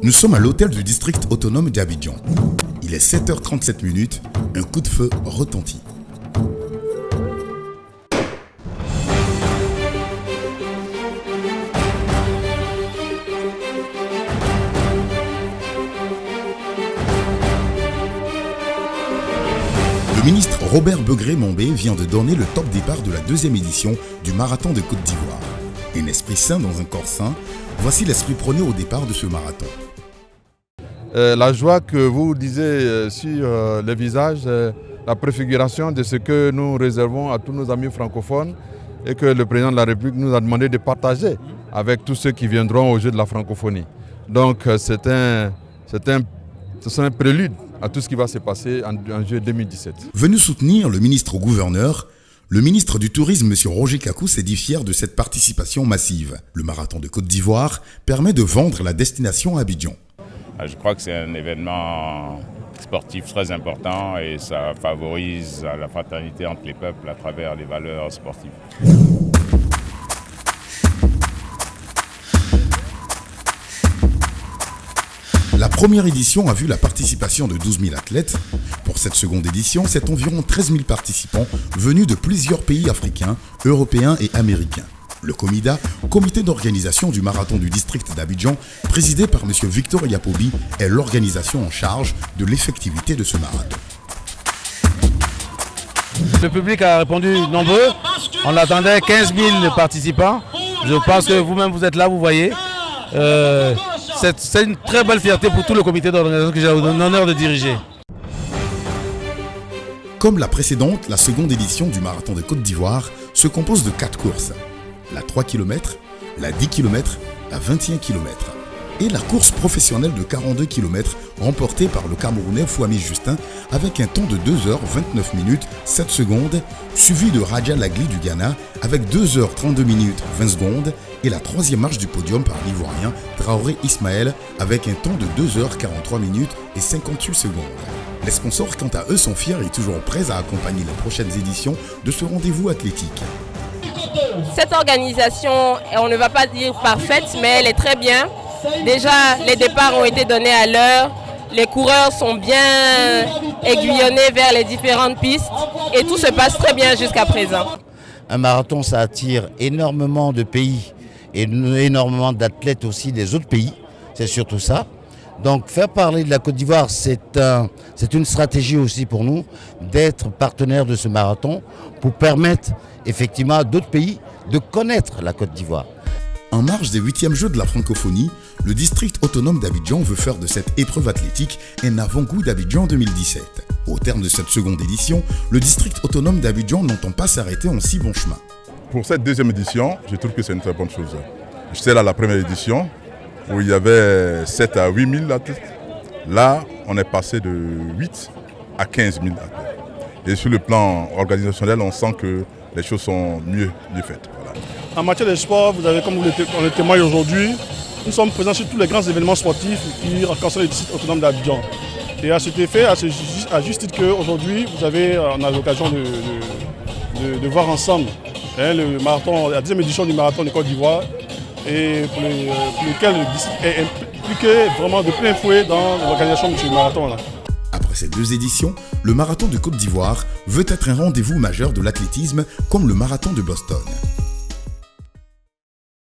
Nous sommes à l'hôtel du district autonome d'Abidjan. Il est 7h37, un coup de feu retentit. Le ministre Robert Begré-Mombé vient de donner le top départ de la deuxième édition du Marathon de Côte d'Ivoire. Un esprit sain dans un corps sain, voici l'esprit prôné au départ de ce marathon. La joie que vous disiez sur les visages, la préfiguration de ce que nous réservons à tous nos amis francophones et que le président de la République nous a demandé de partager avec tous ceux qui viendront au jeu de la francophonie. Donc c'est un prélude à tout ce qui va se passer en juillet 2017. Venu soutenir le ministre-gouverneur, le ministre du Tourisme, M. Roger Kakou, s'est dit fier de cette participation massive. Le marathon de Côte d'Ivoire permet de vendre la destination à Abidjan. Je crois que c'est un événement sportif très important et ça favorise la fraternité entre les peuples à travers les valeurs sportives. La première édition a vu la participation de 12 000 athlètes. Pour cette seconde édition, c'est environ 13 000 participants venus de plusieurs pays africains, européens et américains. Le COMIDA, comité d'organisation du marathon du district d'Abidjan, présidé par M. Victor Yapobi, est l'organisation en charge de l'effectivité de ce marathon. Le public a répondu nombreux. On attendait 15 000 participants. Je pense que vous-même vous êtes là, vous voyez. C'est une très belle fierté pour tout le comité d'organisation que j'ai l'honneur de diriger. Comme la précédente, la seconde édition du marathon de Côte d'Ivoire se compose de 4 courses. La 3 km, la 10 km, la 21 km et la course professionnelle de 42 km remportée par le Camerounais Fouami Justin avec un temps de 2h29 7 secondes, suivi de Raja Lagli du Ghana avec 2h32 20 secondes et la troisième marche du podium par l'Ivoirien Traoré Ismaël avec un temps de 2h43 et 58 secondes. Les sponsors, quant à eux, sont fiers et toujours prêts à accompagner les prochaines éditions de ce rendez-vous athlétique. Cette organisation, on ne va pas dire parfaite, mais elle est très bien. Déjà, les départs ont été donnés à l'heure. Les coureurs sont bien aiguillonnés vers les différentes pistes et tout se passe très bien jusqu'à présent. Un marathon, ça attire énormément de pays et énormément d'athlètes aussi des autres pays. C'est surtout ça. Donc faire parler de la Côte d'Ivoire, c'est une stratégie aussi pour nous d'être partenaire de ce marathon pour permettre effectivement à d'autres pays de connaître la Côte d'Ivoire. En marge des 8e Jeux de la francophonie, le district autonome d'Abidjan veut faire de cette épreuve athlétique un avant-goût d'Abidjan 2017. Au terme de cette seconde édition, le district autonome d'Abidjan n'entend pas s'arrêter en si bon chemin. Pour cette deuxième édition, je trouve que c'est une très bonne chose. J'étais là à la première édition où il y avait 7 à 8 000 athlètes. Là, on est passé de 8 à 15 000 athlètes. Et sur le plan organisationnel, on sent que les choses sont mieux faites. Voilà. En matière de sport, vous avez, comme on le témoigne aujourd'hui, nous sommes présents sur tous les grands événements sportifs qui concernent le district autonome d'Abidjan. Et à cet effet, à juste titre qu'aujourd'hui, on a l'occasion de voir ensemble le marathon, la 10e édition du marathon de Côte d'Ivoire, et pour lequel le district est impliqué vraiment de plein fouet dans l'organisation de ce marathon-là. Après ces 2 éditions, le marathon de Côte d'Ivoire veut être un rendez-vous majeur de l'athlétisme comme le marathon de Boston.